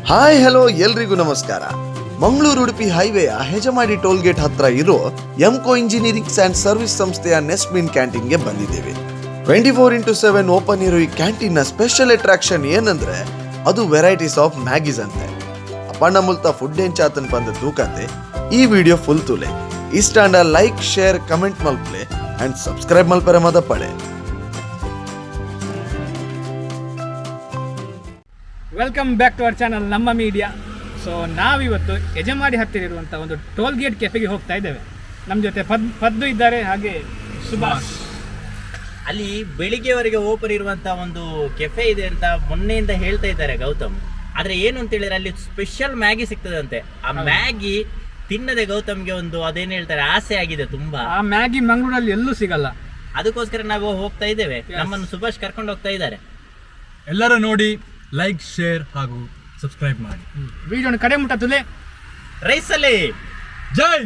Hi hello ಎಲ್ರಿಗೂ ನಮಸ್ಕಾರ. Mangaluru Udupi ಹೈವೇಯ Hejamadi toll gate ಹತ್ರ ಇರೋ ಎಂಕೋ ಇಂಜಿನಿಯರಿಂಗ್ ಅಂಡ್ ಸರ್ವಿಸ್ ಸಂಸ್ಥೆಯ ನೆಸ್ಟ್ಮಿನ್ ಕ್ಯಾಂಟೀನ್ಗೆ ಬಂದಿದ್ದೇವೆ. 24x7 ಓಪನ್ ಇರೋ ಈ ಕ್ಯಾಂಟೀನ್ನ ಸ್ಪೆಷಲ್ ಅಟ್ರಾಕ್ಷನ್ ಏನಂದ್ರೆ ಅದು ವೆರೈಟೀಸ್ ಆಫ್ ಮ್ಯಾಗೀಸ್ ಅಂತೆ. ಅಪ್ಪಣ್ಣ ಮುಲ್ತ ಫುಡ್ ಎಂಚಾತನ್ ಬಂದ ತೂಕತೆ ಈ ವಿಡಿಯೋ ಫುಲ್ ತುಲೆ ಇಷ್ಟಾಂಡ ಲೈಕ್ ಶೇರ್ ಕಮೆಂಟ್ ಮಲ್ಪಲೆ ಅಂಡ್ ಸಬ್ಸ್ಕ್ರೈಬ್ ಮಲ್ಪರೆ ಮದ ಪಡೆ. Welcome back to our channel Namma media. So ನಾವಿವತ್ತು ಯಜಮಾಡಿ ಹತ್ತಿರ ಇರುವಂಥ ಒಂದು ಟೋಲ್ ಗೇಟ್ ಕೆಫೆಗೆ ಹೋಗ್ತಾ ಇದ್ದೇವೆ. ನಮ್ಮ ಜೊತೆ ಪದ್ದು ಇದ್ದಾರೆ, ಹಾಗೆ ಸುಭಾಷ್. ಅಲ್ಲಿ ಬೆಳಿಗ್ಗೆವರೆಗೆ ಓಪನ್ ಇರುವಂಥ ಒಂದು ಕೆಫೆ ಇದೆ ಅಂತ ಮೊನ್ನೆಯಿಂದ ಹೇಳ್ತಾ ಇದ್ದಾರೆ ಗೌತಮ್. ಆದರೆ ಏನು ಅಂತ ಹೇಳಿದ್ರೆ ಅಲ್ಲಿ ಸ್ಪೆಷಲ್ ಮ್ಯಾಗಿ ಸಿಗ್ತದಂತೆ. ಆ ಮ್ಯಾಗಿ ತಿನ್ನದೆ ಗೌತಮ್ಗೆ ಒಂದು ಅದೇನು ಹೇಳ್ತಾರೆ ಆಸೆ ಆಗಿದೆ ತುಂಬಾ. ಆ ಮ್ಯಾಗಿ ಮಂಗಳೂರಲ್ಲಿ ಎಲ್ಲೂ ಸಿಗಲ್ಲ, ಅದಕ್ಕೋಸ್ಕರ ನಾವು ಹೋಗ್ತಾ ಇದ್ದೇವೆ. ನಮ್ಮನ್ನು ಸುಭಾಷ್ ಕರ್ಕೊಂಡು ಹೋಗ್ತಾ ಇದ್ದಾರೆ. ಎಲ್ಲರೂ ನೋಡಿ, ಲೈಕ್ ಶೇರ್ ಹಾಗೂ ಸಬ್ಸ್ಕ್ರೈಬ್ ಮಾಡಿ. ವಿಡಿಯೋನ ಕಡೆ ಮುಟ್ಟ ತುಲೆ ರೈಸಲ್ಲಿ ಜೈ.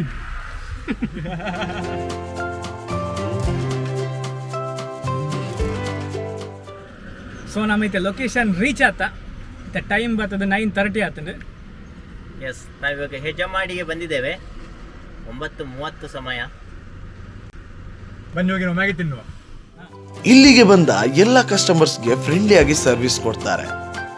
ಸೊ ನಮ್ಮೈತೆ ಲೊಕೇಶನ್ ರೀಚ್ ಆತ. ಟೈಮ್ ಬರ್ತದೆ 9:30 ಆಗ್ತದೆ. ಎಸ್, ನಾವಿವಾಗ ಹೆಜಮಾಡಿಗೆ ಬಂದಿದ್ದೇವೆ. 9:30 ಸಮಯ. ಬನ್ನಿ ಹೋಗಿ ನಾವು ಮ್ಯಾಗಿ ತಿನ್ನುವ. ಇಲ್ಲಿಗೆ ಬಂದ ಎಲ್ಲ ಕಸ್ಟಮರ್ಸ್ಗೆ ಫ್ರೆಂಡ್ಲಿ ಆಗಿ ಸರ್ವಿಸ್ ಕೊಡ್ತಾರೆ.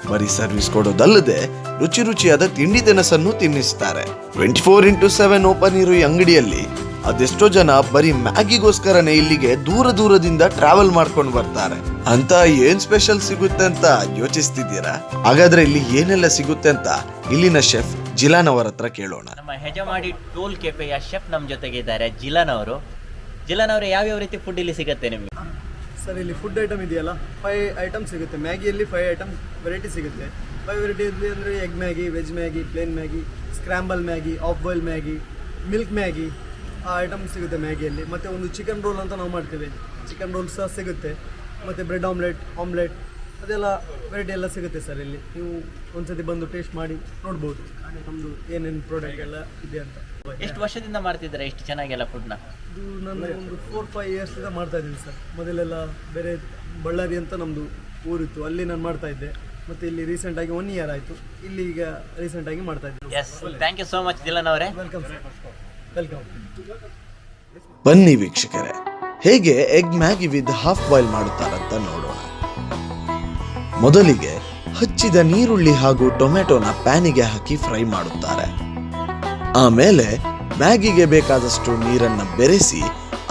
ಬರೀ ಸರ್ವಿಸ್ ಕೊಡೋದಲ್ಲದೆ ರುಚಿ ರುಚಿಯಾದ ತಿಂಡಿ ತಿನಸನ್ನು ತಿನ್ನಿಸ್ತಾರೆ. 24x7 ಓಪನ್ ಇರೋ ಈ ಅಂಗಡಿಯಲ್ಲಿ ಅದೆಷ್ಟೋ ಜನ ಬರೀ ಮ್ಯಾಗಿಗೋಸ್ಕರನೇ ಇಲ್ಲಿಗೆ ದೂರ ದೂರದಿಂದ ಟ್ರಾವೆಲ್ ಮಾಡ್ಕೊಂಡು ಬರ್ತಾರೆ. ಅಂತ ಏನ್ ಸ್ಪೆಷಲ್ ಸಿಗುತ್ತೆ ಅಂತ ಯೋಚಿಸ್ತಿದ್ದೀರಾ? ಹಾಗಾದ್ರೆ ಇಲ್ಲಿ ಏನೆಲ್ಲ ಸಿಗುತ್ತೆ ಅಂತ ಇಲ್ಲಿನ ಶೆಫ್ ಜಿಲಾನ್ ಅವರ ಹತ್ರ ಕೇಳೋಣ. ನಮ್ಮ ಹೆಜಮಾಡಿ ಟೋಲ್ ಕೆಫೆಯ ಶೆಫ್ ನಮ್ಮ ಜೊತೆಗೆ ಇದ್ದಾರೆ, ಜಿಲಾನ್ ಅವರು. ಜಿಲಾನ್ ಅವರೇ, ಯಾವ್ಯಾವ ರೀತಿ ಫುಡ್ ಇಲ್ಲಿ ಸಿಗುತ್ತೆ ನಿಮಗೆ? ಸರ್, ಇಲ್ಲಿ ಫುಡ್ ಐಟಮ್ ಇದೆಯಲ್ಲ, 5 ಐಟಮ್ ಸಿಗುತ್ತೆ. ಮ್ಯಾಗಿಯಲ್ಲಿ 5 ಐಟಮ್ ವೆರೈಟಿ ಸಿಗುತ್ತೆ. 5 ವೆರೈಟಿ ಅಂದರೆ egg Maggi, veg Maggi, plain Maggi, scramble Maggi, half boil Maggi, milk Maggi, ಆ ಐಟಮ್ ಸಿಗುತ್ತೆ ಮ್ಯಾಗಿಯಲ್ಲಿ. ಮತ್ತು ಒಂದು ಚಿಕನ್ ರೋಲ್ ಅಂತ ನಾವು ಮಾಡ್ತೇವೆ, ಚಿಕನ್ ರೋಲ್ ಸಹ ಸಿಗುತ್ತೆ. ಮತ್ತು ಬ್ರೆಡ್ ಆಮ್ಲೆಟ್ ಅದೆಲ್ಲ ವೆರೈಟಿ ಎಲ್ಲ ಸಿಗುತ್ತೆ ಸರ್. ಇಲ್ಲಿ ನೀವು ಒಂದ್ಸತಿ ಬಂದು ಟೇಸ್ಟ್ ಮಾಡಿ ನೋಡ್ಬೋದು ನಮ್ಮದು ಏನೇನು ಪ್ರಾಡಕ್ಟ್ ಎಲ್ಲ ಇದೆ ಅಂತ. ಎಷ್ಟು ವರ್ಷದಿಂದ ಮಾಡ್ತಿದ್ದಾರೆ ಇಷ್ಟು ಚೆನ್ನಾಗೆಲ್ಲ ಫುಡ್ನ? ಇದು ನಾನು ಒಂದು 4-5 ಇಯರ್ಸಿಂದ ಮಾಡ್ತಾ ಇದ್ದೀನಿ ಸರ್. ಮೊದಲೆಲ್ಲ ಬೇರೆ ಬಳ್ಳಾರಿ ಅಂತ ನಮ್ಮದು ಊರಿತ್ತು, ಅಲ್ಲಿ ನಾನು ಮಾಡ್ತಾ ಇದ್ದೆ. ಮತ್ತು ಇಲ್ಲಿ ರೀಸೆಂಟಾಗಿ 1 ಇಯರ್ ಆಯಿತು, ಇಲ್ಲಿ ಈಗ ರೀಸೆಂಟಾಗಿ ಮಾಡ್ತಾ ಇದ್ದೀನಿ. Yes, thank you so much Jilan ಅವರೇ. Welcome sir, welcome. ಬನ್ನಿ ವೀಕ್ಷಕರೇ, ಹೇಗೆ egg Maggi with half boil ಮಾಡುತ್ತಾರಂತ ನೋಡೋಣ. ಮೊದಲಿಗೆ ಹಚ್ಚಿದ ನೀರುಳ್ಳಿ ಹಾಗೂ ಟೊಮೆಟೊನ ಪ್ಯಾನಿಗೆ ಹಾಕಿ ಫ್ರೈ ಮಾಡುತ್ತಾರೆ. ಆಮೇಲೆ ಮ್ಯಾಗಿಗೆ ಬೇಕಾದಷ್ಟು ನೀರನ್ನ ಬೆರೆಸಿ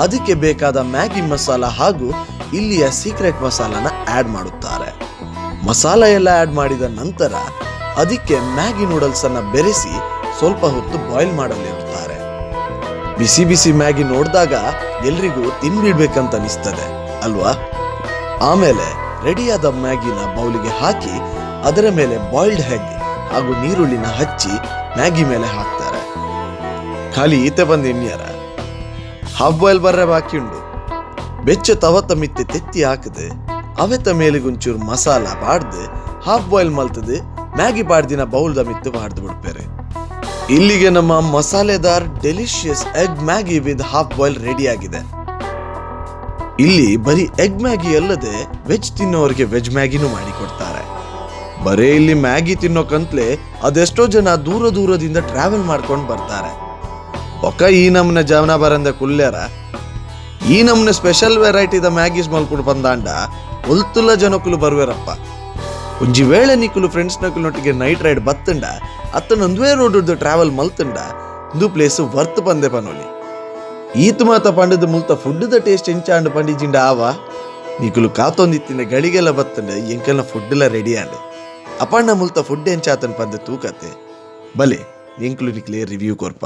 ಅದಕ್ಕೆ ಬೇಕಾದ ಮ್ಯಾಗಿ ಮಸಾಲ ಹಾಗೂ ಇಲ್ಲಿಯ ಸೀಕ್ರೆಟ್ ಮಸಾಲಾನ ಆಡ್ ಮಾಡುತ್ತಾರೆ. ಮಸಾಲ ಎಲ್ಲ ಆಡ್ ಮಾಡಿದ ನಂತರ ಅದಕ್ಕೆ ಮ್ಯಾಗಿ ನೂಡಲ್ಸ್ ಅನ್ನ ಬೆರೆಸಿ ಸ್ವಲ್ಪ ಹೊತ್ತು ಬಾಯ್ಲ್ ಮಾಡಲಿರುತ್ತಾರೆ. ಬಿಸಿ ಬಿಸಿ ಮ್ಯಾಗಿ ನೋಡಿದಾಗ ಎಲ್ರಿಗೂ ತಿನ್ಬಿಡ್ಬೇಕಂತ ಅನಿಸ್ತದೆ ಅಲ್ವಾ? ಆಮೇಲೆ ರೆಡಿಯಾದ ಮ್ಯಾಗಿನ ಬೌಲಿಗೆ ಹಾಕಿ ಅದರ ಮೇಲೆ ಬಾಯ್ಲ್ಡ್ ಎಗ್ ಹಾಗೂ ನೀರುಳ್ಳಿನ ಹಚ್ಚಿ ಮ್ಯಾಗಿ ಮೇಲೆ ಹಾಕ್ತಾರೆ. ಖಾಲಿ ಈತೆ ಬಂದು ಎಣ್ಣಿಯಾರ ಹಾಫ್ ಬಾಯ್ಲ್ ಬರ್ರೆ ಬಾಕಿಂಡು ಬೆಚ್ಚ ತವತ್ತ ಮಿತ್ತೆ ತೆತ್ತಿ ಹಾಕದೆ ಅವೆತ್ತ ಮೇಲಿಗೊಂಚೂರು ಮಸಾಲ ಬಾಡ್ದು ಹಾಫ್ ಬಾಯ್ಲ್ ಮಲ್ತದೆ ಮ್ಯಾಗಿ ಬಾಡ್ದಿನ ಬೌಲ್ದ ಮಿತ್ತು ಬಾಡ್ದು ಬಿಡ್ಪೇರೆ. ಇಲ್ಲಿಗೆ ನಮ್ಮ ಮಸಾಲೆದಾರ್ delicious egg Maggi with half boil ready ಆಗಿದೆ. ಇಲ್ಲಿ ಬರೀ ಎಗ್ ಮ್ಯಾಗಿ ಅಲ್ಲದೆ ವೆಜ್ ತಿನ್ನೋರಿಗೆ ವೆಜ್ ಮ್ಯಾಗಿನೂ ಮಾಡಿ ಕೊಡ್ತಾರೆ. ಬರೇ ಇಲ್ಲಿ ಮ್ಯಾಗಿ ತಿನ್ನೋಕಂತ್ಲೆ ಅದೆಷ್ಟೋ ಜನ ದೂರ ದೂರದಿಂದ ಟ್ರಾವೆಲ್ ಮಾಡ್ಕೊಂಡು ಬರ್ತಾರೆ. ಒಕ್ಕ ಈ ನಮ್ನ ಜವನ ಬರಂದ ಕುಲ್ಯಾರ ಈ ನಮ್ನ ಸ್ಪೆಷಲ್ ವೆರೈಟಿದ ಮ್ಯಾಗೀಸ್ ಮಲ್ಕೊಂಡು ಬಂದಾಂಡ ಒಲ್ತುಲ್ಲ ಜನಕ್ಕುಲು ಬರುವೇರಪ್ಪ. ಒಂಜಿ ವೇಳೆ ನಿಕ್ಕುಲು ಫ್ರೆಂಡ್ಸ್ ನಕ್ಕುಲೊಟ್ಟಿಗೆ ನೈಟ್ ರೈಡ್ ಬತ್ತಂಡ ಅತ್ತನೊಂದುವೇ ರೋಡ್ ಟ್ರಾವೆಲ್ ಮಲ್ತಂಡ ಇಂದು ಪ್ಲೇಸ್ ವರ್ತ್ ಬಂದೆ ಪನೋಲಿ. ಈತ್ ಮಾತ ಪಂಡದ ಮುಲ್ತ ಫುಡ್ದ ಟೇಸ್ಟ್ ಎಂಚಾಂಡ್ ಪಂಡಿಜಿಂಡ ಆವ ನಿಕ್ಕುಲು ಕಾತೊಂದಿತ್ತಿನ ಗಳಿಗೆಲ್ಲ ಬತ್ತಂಡ ಎಂಕೆಲ್ಲ ಫುಡ್ಡೆಲ್ಲ ರೆಡಿ ಆಂಡ್ ಅಪಣ್ಣ ಮುಲ್ತ ಫುಡ್ ಎಂಚಾತನ್ ಪಂದ ತೂಕತೆ ಬಲೆ ಎಂಕ್ಲು ನಿಕ್ಲೆ ರಿವ್ಯೂ ಕೊರ್ಪ.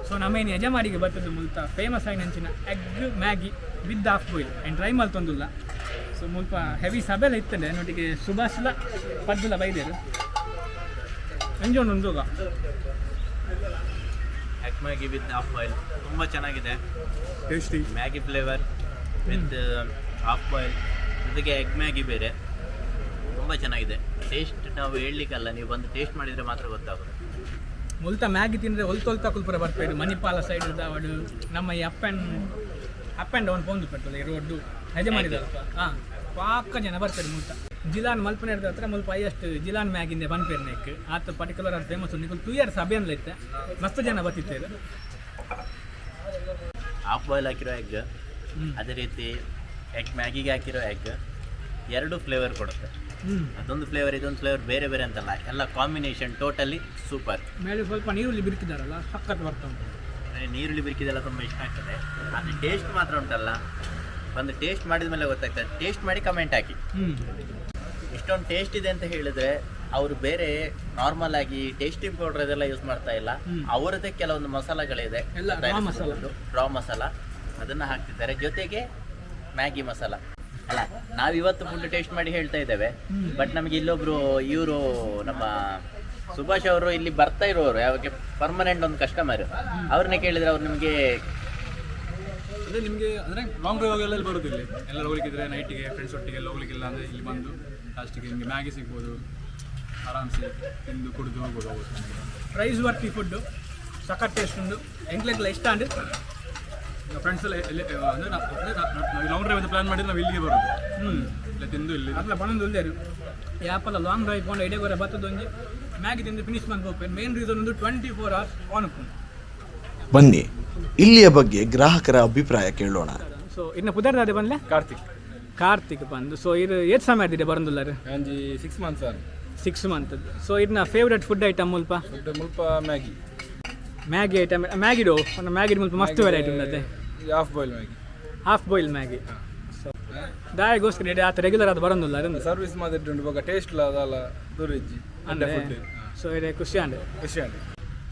ಸೊ ನಮ್ಮೇನು ಯಜಮಾಡಿಗೆ ಬರ್ತದ್ದು ಮುಲ್ತ ಫೇಮಸ್ ಆಗಿ ನಂಚಿನ egg Maggi with half boil and try ಮಲ್ತೊಂದಿಲ್ಲ. ಸೊ ಮುಲ್ಪ ಹೆವಿ ಸಭೆಲ್ಲ ಇತ್ತಂಡೆ ನೊಟ್ಟಿಗೆ ಸುಭಾಷ್ಲ ಪದ್ದುಲ ಬೈದೇರು ಎಂಜೋಂದು egg Maggi with half boil ತುಂಬ ಚೆನ್ನಾಗಿದೆ. Tasty Maggi flavour with half boil ಜೊತೆಗೆ ಎಗ್ ಮ್ಯಾಗಿ ಬೇರೆ ತುಂಬ ಚೆನ್ನಾಗಿದೆ. ಟೇಸ್ಟ್ ನಾವು ಹೇಳಲಿಕ್ಕಲ್ಲ, ನೀವು ಬಂದು ಟೇಸ್ಟ್ ಮಾಡಿದರೆ ಮಾತ್ರ ಗೊತ್ತಾಗುತ್ತೆ. ಮುಲ್ತ ಮ್ಯಾಗಿ ತಿಂದರೆ ಹೊಲ್ತೊಲ್ತ ಕುಲ್ಪುರ ಬರ್ಪೇರು. ಮಣಿಪಾಲ ಸೈಡ್ ಅವಡು ನಮ್ಮ ಈ ಅಪ್ ಆ್ಯಂಡ್ ಡೌನ್ ಪೋಂದು ಪೆಟ್ಟಲ್ಲ ಈ ರೋಡ್ಡು ಹೆಜಮಾಡಿದ ಹಾಂ ಪಾಕ ಜನ ಬರ್ತಾರೆ ಮುಲ್ತ. ಜಿಲಾನ್ ಮಲ್ಪನೆ ಹತ್ರ ಮುಲ್ಪ ಹೈಯೆಸ್ಟ್ ಜಿಲಾನ್ ಮ್ಯಾಗಿಂದೆ ಬನ್ಪೇರ್ನೆಕ್ ಆತ ಪರ್ಟಿಕ್ಯುಲರ್ ಅದು ಫೇಮಸ್ ಉಂಟು 2 ಇಯರ್ಸ್ ಅಭಿಯಾನ ಇತ್ತೆ ಮಸ್ತ್ ಜನ ಬರ್ತಿತ್ತು. ಹಾಫ್ ಬಾಯ್ಲ್ ಹಾಕಿರೋ ಎಗ್, ಅದೇ ರೀತಿ ಎಗ್ ಮ್ಯಾಗಿಗೆ ಹಾಕಿರೋ ಎಗ್, 2 ಫ್ಲೇವರ್ ಕೊಡುತ್ತೆ. ಅದೊಂದು ಫ್ಲೇವರ್ ಇದೊಂದು ಫ್ಲೇವರ್ ಬೇರೆ ಬೇರೆ ಅಂತಲ್ಲ, ಎಲ್ಲ ಕಾಂಬಿನೇಷನ್ ಟೋಟಲಿ ಸೂಪರ್. ಮೇಲೆ ಸ್ವಲ್ಪ ನೀರುಳ್ಳಿ ಬಿರುಕಿದಾರಲ್ಲ ಸಖತ್ ಬರ್ತಾ ಉಂಟು. ನೀರುಳ್ಳಿ ಬಿರಿಕಿದೆಲ್ಲ ತುಂಬ ಇಷ್ಟ ಆಗ್ತದೆ. ಆದರೆ ಟೇಸ್ಟ್ ಮಾತ್ರ ಉಂಟಲ್ಲ, ಬಂದು ಟೇಸ್ಟ್ ಮಾಡಿದ ಮೇಲೆ ಗೊತ್ತಾಗ್ತದೆ. ಟೇಸ್ಟ್ ಮಾಡಿ ಕಮೆಂಟ್ ಹಾಕಿ. ಇಷ್ಟೊಂದು ಟೇಸ್ಟ್ ಇದೆ ಅಂತ ಹೇಳಿದ್ರೆ ಅವರು ಬೇರೆ ನಾರ್ಮಲ್ ಆಗಿ ಟೇಸ್ಟಿಂಗ್ ಪೌಡರ್ ಅದೆಲ್ಲ ಯೂಸ್ ಮಾಡ್ತಾ ಇಲ್ಲ. ಅವರದೇ ಕೆಲವೊಂದು ಮಸಾಲಗಳಿದೆ, ರಾ ಮಸಾಲ, ಅದನ್ನು ಹಾಕ್ತಿದ್ದಾರೆ. ಜೊತೆಗೆ ಮ್ಯಾಗಿ ಮಸಾಲ ಅಲ್ಲ, ನಾವಿವತ್ತು ಫುಡ್ ಟೇಸ್ಟ್ ಮಾಡಿ ಹೇಳ್ತಾ ಇದ್ದೇವೆ. ಬಟ್ ನಮಗೆ ಇಲ್ಲೊಬ್ರು ಇವರು ನಮ್ಮ ಸುಭಾಷ್ ಅವರು ಇಲ್ಲಿ ಬರ್ತಾ ಇರೋರು, ಯಾವಾಗ ಪರ್ಮನೆಂಟ್ ಒಂದು ಕಸ್ಟಮರ್, ಅವ್ರನ್ನ ಕೇಳಿದ್ರೆ ಅವ್ರು ನಿಮಗೆ ಅಂದರೆ ನಿಮಗೆ ಅಂದರೆ ಲಾಂಗ್ ಡ್ರೈವ್ ಎಲ್ಲ ಬರೋದಿಲ್ಲ. ಎಲ್ಲರೂ ಹೋಗ್ಲಿಕ್ಕಿದ್ರೆ ನೈಟಿಗೆ ಫ್ರೆಂಡ್ಸ್ ಒಟ್ಟಿಗೆಲ್ಲ ಹೋಗ್ಲಿಕ್ಕಿಲ್ಲ ಅಂದರೆ ಇಲ್ಲಿ ಬಂದು ಲಾಸ್ಟಿಗೆ ನಿಮಗೆ ಮ್ಯಾಗಿ ಸಿಗ್ಬೋದು, ಆರಾಮ್ಸೆ ತಿಂದು ಕುಡಿದು ಹೋಗ್ಬೋದು. ಪ್ರೈಸ್ ವರ್ತಿ ಫುಡ್ಡು ಸಖತ್ ಟೇಸ್ಟ್ ಉಂಟು. ಎಂಕ್ಲೆಲ್ಲ ಇಷ್ಟ ಅಂಡು ಫ್ರೆಂಡ್ಸ್ ಎಲ್ಲ ಅಂದರೆ ನಾವು ಲಾಂಗ್ ಡ್ರೈವ್ ಅಂತ ಪ್ಲಾನ್ ಮಾಡಿದ್ರೆ ನಾವು ಇಲ್ಲಿಗೆ ಬರೋದು. ಇಲ್ಲ ತಿಂದು ಇಲ್ಲಿ ಅಲ್ಲ ಬಣ್ಣದು ಉಳ್ಳೇರು ಯಾಪಲ್ಲ ಲಾಂಗ್ ಡ್ರೈವ್ ಕೊಂಡು ಇಡೀ ಬತ್ತದೊಂದು ಮ್ಯಾಗಿ ತಿಂದು ಫಿನಿಶ್ ಮಾಡ್ಕೋಬೇಕು. ಮೇನ್ ರೀಸನ್ ಒಂದು 24 hours ಆನ್ ಉಂಟು. ಬನ್ನಿ ಇಲ್ಲಿಯ ಬಗ್ಗೆ ಗ್ರಾಹಕರ ಅಭಿಪ್ರಾಯ ಕೇಳೋಣ. ಸೊ ಇನ್ನು ಪುದರ್ದಾದೆ ಬಂದ್ಲೆ ಕಾರ್ತಿಕ್ ಬಂದು ಸೊ ಇದು ಎಷ್ಟು ಸಮಯ ಆದಿದೆ ಬರಂದುಲ್ಲಾರು? 6 months 6 months. ಸೊ ಇದನ್ನ ಫೇವ್ರೆಟ್ ಫುಡ್ ಐಟಮ್ ಮುಲ್ಪ ಮ್ಯಾಗಿ ಐಟಮ್ ಮ್ಯಾಗಿಡು ಒಂದು ಮ್ಯಾಗಿಡ್ ಮುಲ್ಪ ಮಸ್ತ್ ವೆರೈಟಿ ಉಂಟದೆ. ಹಾಫ್ ಬಾಯ್ಲ್ ಮ್ಯಾಗಿ ಸೊ ದಾಯಿಗೋಸ್ಕರ ಇಡೀ ಆತ ರೆಗ್ಯುಲರ್ ಅದು ಬರಂದುಲ್ಲ ಅದನ್ನು ಸರ್ವಿಸ್ ಮಾಡಿಟ್ಟು ಇವಾಗ ಟೇಸ್ಟ್ ಅದಲ್ಲ ದೂರಿಜ್ಜಿ ಅಂದರೆ ಸೊ ಇದೆ ಖುಷಿ ಅಂಡೆ.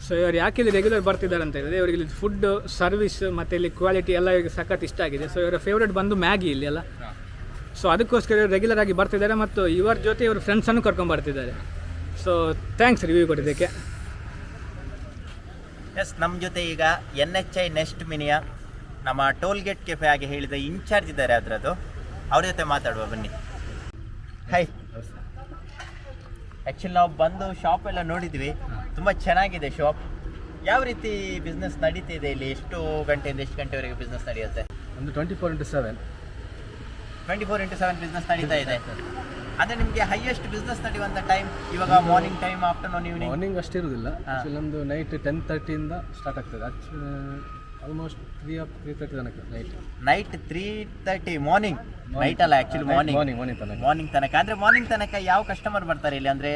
ಸೊ ಇವರು ಯಾಕೆ ಇಲ್ಲಿ ರೆಗ್ಯುಲರ್ ಬರ್ತಿದ್ದಾರೆ ಅಂತ ಹೇಳಿದ್ರೆ ಇವರಿಗೆ ಇಲ್ಲಿ ಫುಡ್ ಸರ್ವಿಸ್ ಮತ್ತು ಇಲ್ಲಿ ಕ್ವಾಲಿಟಿ ಎಲ್ಲ ಇವರಿಗೆ ಸಖತ್ ಇಷ್ಟ ಆಗಿದೆ. ಸೊ ಇವರ ಫೇವ್ರೇಟ್ ಬಂದು ಮ್ಯಾಗಿ ಇಲ್ಲಿ ಅಲ್ಲ. ಸೊ ಅದಕ್ಕೋಸ್ಕರ ಇವರು ರೆಗ್ಯುಲರ್ ಆಗಿ ಬರ್ತಿದ್ದಾರೆ ಮತ್ತು ಇವರ ಜೊತೆ ಇವರು ಫ್ರೆಂಡ್ಸನ್ನು ಕರ್ಕೊಂಡು ಬರ್ತಿದ್ದಾರೆ. ಸೊ ಥ್ಯಾಂಕ್ಸ್ ರಿವ್ಯೂ ಕೊಟ್ಟಿದ್ದಕ್ಕೆ. ಎಸ್, ನಮ್ಮ ಜೊತೆ ಈಗ NHI ನೆಕ್ಸ್ಟ್ ಮಿನಿಯ ನಮ್ಮ ಟೋಲ್ ಗೇಟ್ ಕೆಫೆ ಆಗಿ ಹೇಳಿದ ಇನ್ಚಾರ್ಜ್ ಇದ್ದಾರೆ ಅದರದ್ದು, ಅವ್ರ ಜೊತೆ ಮಾತಾಡುವ ಬನ್ನಿ. ಹೈ, ಆ್ಯಕ್ಚುಲಿ ನಾವು ಬಂದು ಶಾಪ್ ಎಲ್ಲ ನೋಡಿದ್ವಿ, ತುಂಬ ಚೆನ್ನಾಗಿದೆ ಶಾಪ್. ಯಾವ ರೀತಿ ಬಿಸ್ನೆಸ್ ನಡೀತಿದೆ ಇಲ್ಲಿ? ಎಷ್ಟು ಗಂಟೆಯಿಂದ ಎಷ್ಟು ಗಂಟೆವರೆಗೆ ಬಿಸ್ನೆಸ್ ನಡೆಯುತ್ತೆ? ಒಂದು 24/7 ಬಿಸ್ನೆಸ್ ನಡೀತಾ ಇದೆ. ಅಂದರೆ ನಿಮಗೆ ಹೈಯೆಸ್ಟ್ ಬಿಸ್ನೆಸ್ ನಡೆಯುವಂಥ ಟೈಮ್ ಇವಾಗ morning time, afternoon, evening? Morning ಅಷ್ಟು ಇರೋದಿಲ್ಲ. ನಮ್ಮದು ನೈಟ್ 10:30 ಸ್ಟಾರ್ಟ್ ಆಗ್ತದೆ. ಆಲ್ಮೋಸ್ಟ್ 3:30 ತನಕ ನೈಟ್ 3:30 ಮಾರ್ನಿಂಗ್. ನೈಟ್ ಅಲ್ಲ ಆ್ಯಕ್ಚುಲಿ ಮಾರ್ನಿಂಗ್ ತನಕ. ಅಂದರೆ ಮಾರ್ನಿಂಗ್ ತನಕ ಯಾವ ಕಸ್ಟಮರ್ ಬರ್ತಾರೆ ಇಲ್ಲಿ? ಅಂದರೆ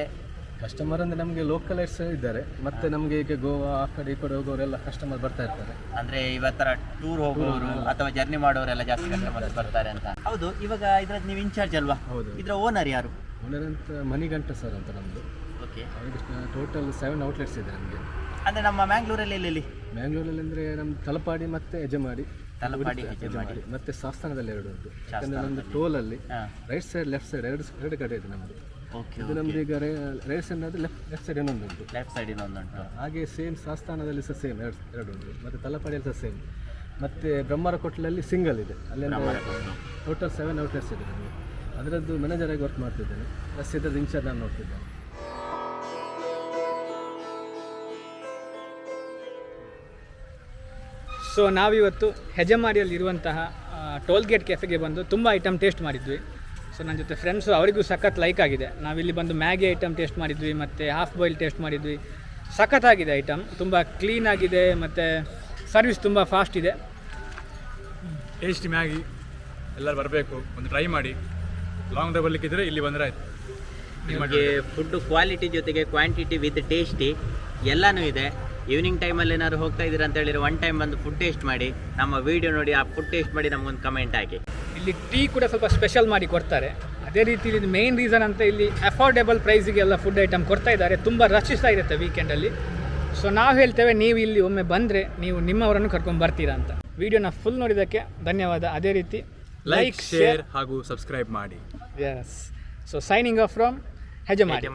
ಕಸ್ಟಮರ್ ಅಂದರೆ ನಮಗೆ ಲೋಕಲೈಟ್ಸ್ ಇದ್ದಾರೆ, ಮತ್ತು ನಮಗೆ ಈಗ ಗೋವಾ ಆ ಕಡೆ ಈ ಕಡೆ ಹೋಗೋರೆಲ್ಲ ಕಸ್ಟಮರ್ ಬರ್ತಾ ಇರ್ತಾರೆ. ಅಂದರೆ ಇವತ್ತರ ಟೂರ್ ಹೋಗೋರು ಅಥವಾ ಜರ್ನಿ ಮಾಡೋರೆಲ್ಲ ಜಾಸ್ತಿ ಕಸ್ಟಮರ್ಸ್ ಬರ್ತಾರೆ ಅಂತ. ಹೌದು, ಇವಾಗ ಇದ್ರದ್ದು ನೀವು ಇನ್ಚಾರ್ಜ್ ಅಲ್ವಾ? ಹೌದು. ಇದರ ಓನರ್ ಯಾರು? ಓನರ್ ಅಂತ ಮಣಿಗಂಟ ಸರ್ ಅಂತ ನಮ್ಮದು. ಓಕೆ. ಟೋಟಲ್ 7 outlets ಇದೆ ನಮಗೆ. ಅಂದರೆ ನಮ್ಮ ಮ್ಯಾಂಗ್ಳೂರಲ್ಲಿ ಎಲ್ಲೆಲ್ಲಿ? ಮ್ಯಾಂಗ್ಳೂರಲ್ಲಿ ಅಂದರೆ ನಮ್ಮ ತಲಪಾಡಿ ಮತ್ತು ಹೆಜಮಾಡಿ ಮತ್ತು ಸಾಸ್ತಾನದಲ್ಲಿ 2 ಉಂಟು. ಯಾಕಂದರೆ ನಮ್ಮದು ಟೋಲಲ್ಲಿ ರೈಟ್ ಸೈಡ್ ಲೆಫ್ಟ್ ಸೈಡ್ ಎರಡು ಕಡೆ ಇದೆ ನಮ್ಮದು. ಇದು ನಮ್ಮದು ಈಗ ರೈಟ್ ಸೈಡ್ ಆದರೆ ಲೆಫ್ಟ್ ಸೈಡ್ ಇನ್ನೊಂದು ಉಂಟು. ಹಾಗೆ ಸೇಮ್ ಸಾಸ್ತಾನದಲ್ಲಿ ಸಹ ಸೇಮ್ 2 ಉಂಟು. ಮತ್ತು ತಲಪಾಡಿಯಲ್ಲಿ ಸಹ ಸೇಮ್. ಮತ್ತು ಬ್ರಹ್ಮರಕೋಟ್ಲಲ್ಲಿ ಸಿಂಗಲ್ ಇದೆ. ಅಲ್ಲಿ ಟೋಟಲ್ 7 outlets ಇದೆ ನಮಗೆ. ಅದರದ್ದು ಮ್ಯಾನೇಜರ್ ಆಗಿ ವರ್ಕ್ ಮಾಡ್ತಿದ್ದೇನೆ, ಪ್ಲಸ್ ಇದರದ್ದು ಇನ್ಚಾರ್ಜ್ ನಾನು ನೋಡ್ತಿದ್ದೇನೆ. ಸೊ ನಾವಿವತ್ತು ಹೆಜಮಾಡಿಯಲ್ಲಿರುವಂತಹ ಟೋಲ್ ಗೇಟ್ ಕೆಫೆಗೆ ಬಂದು ತುಂಬ ಐಟಮ್ ಟೇಸ್ಟ್ ಮಾಡಿದ್ವಿ. ಸೊ ನನ್ನ ಜೊತೆ ಫ್ರೆಂಡ್ಸು ಅವರಿಗೂ ಸಖತ್ ಲೈಕ್ ಆಗಿದೆ. ನಾವಿಲ್ಲಿ ಬಂದು ಮ್ಯಾಗಿ ಐಟಮ್ ಟೇಸ್ಟ್ ಮಾಡಿದ್ವಿ ಮತ್ತು ಹಾಫ್ ಬಾಯ್ಲ್ ಟೇಸ್ಟ್ ಮಾಡಿದ್ವಿ. ಸಖತ್ತಾಗಿದೆ ಐಟಮ್, ತುಂಬ ಕ್ಲೀನ್ ಆಗಿದೆ ಮತ್ತು ಸರ್ವಿಸ್ ತುಂಬ ಫಾಸ್ಟ್ ಇದೆ. ಟೇಸ್ಟಿ ಮ್ಯಾಗಿ ಎಲ್ಲರೂ ಬರಬೇಕು, ಒಂದು ಟ್ರೈ ಮಾಡಿ. ಲಾಂಗ್ ಡ್ರೈವ್ ಬರಲಿಕ್ಕಿದ್ರೆ ಇಲ್ಲಿ ಬಂದರೆ ಆಯಿತು. ನಿಮಗೆ ಫುಡ್ ಕ್ವಾಲಿಟಿ ಜೊತೆಗೆ ಕ್ವಾಂಟಿಟಿ ವಿತ್ ಟೇಸ್ಟಿ ಎಲ್ಲನೂ ಇದೆ. ಈವ್ನಿಂಗ್ ಟೈಮಲ್ಲಿ ಏನಾದ್ರು ಹೋಗ್ತಾ ಇದ್ದೀರಾ ಅಂತ ಹೇಳಿದ್ರೆ 1 time ಬಂದು ಫುಡ್ ಟೇಸ್ಟ್ ಮಾಡಿ, ನಮ್ಮ ವಿಡಿಯೋ ನೋಡಿ ಆ ಫುಡ್ ಟೇಸ್ಟ್ ಮಾಡಿ ನಮಗೊಂದು ಕಮೆಂಟ್ ಹಾಕಿ. ಇಲ್ಲಿ ಟೀ ಕೂಡ ಸ್ವಲ್ಪ ಸ್ಪೆಷಲ್ ಮಾಡಿ ಕೊಡ್ತಾರೆ. ಅದೇ ರೀತಿ ಇದು ಮೇನ್ ರೀಸನ್ ಅಂತ ಇಲ್ಲಿ ಅಫೋರ್ಡೆಬಲ್ ಪ್ರೈಸಿಗೆಲ್ಲ ಫುಡ್ ಐಟಮ್ ಕೊಡ್ತಾ ಇದ್ದಾರೆ. ತುಂಬ ರಶಿಸ್ತಾ ಇರುತ್ತೆ ವೀಕೆಂಡಲ್ಲಿ. ಸೊ ನಾವು ಹೇಳ್ತೇವೆ, ನೀವು ಇಲ್ಲಿ ಒಮ್ಮೆ ಬಂದರೆ ನೀವು ನಿಮ್ಮವರನ್ನು ಕರ್ಕೊಂಡು ಬರ್ತೀರಾ ಅಂತ. ವಿಡಿಯೋನ ಫುಲ್ ನೋಡಿದ್ದಕ್ಕೆ ಧನ್ಯವಾದ. ಅದೇ ರೀತಿ ಲೈಕ್, ಶೇರ್ ಹಾಗೂ ಸಬ್ಸ್ಕ್ರೈಬ್ ಮಾಡಿ. Yes. So signing off from Hejamadi.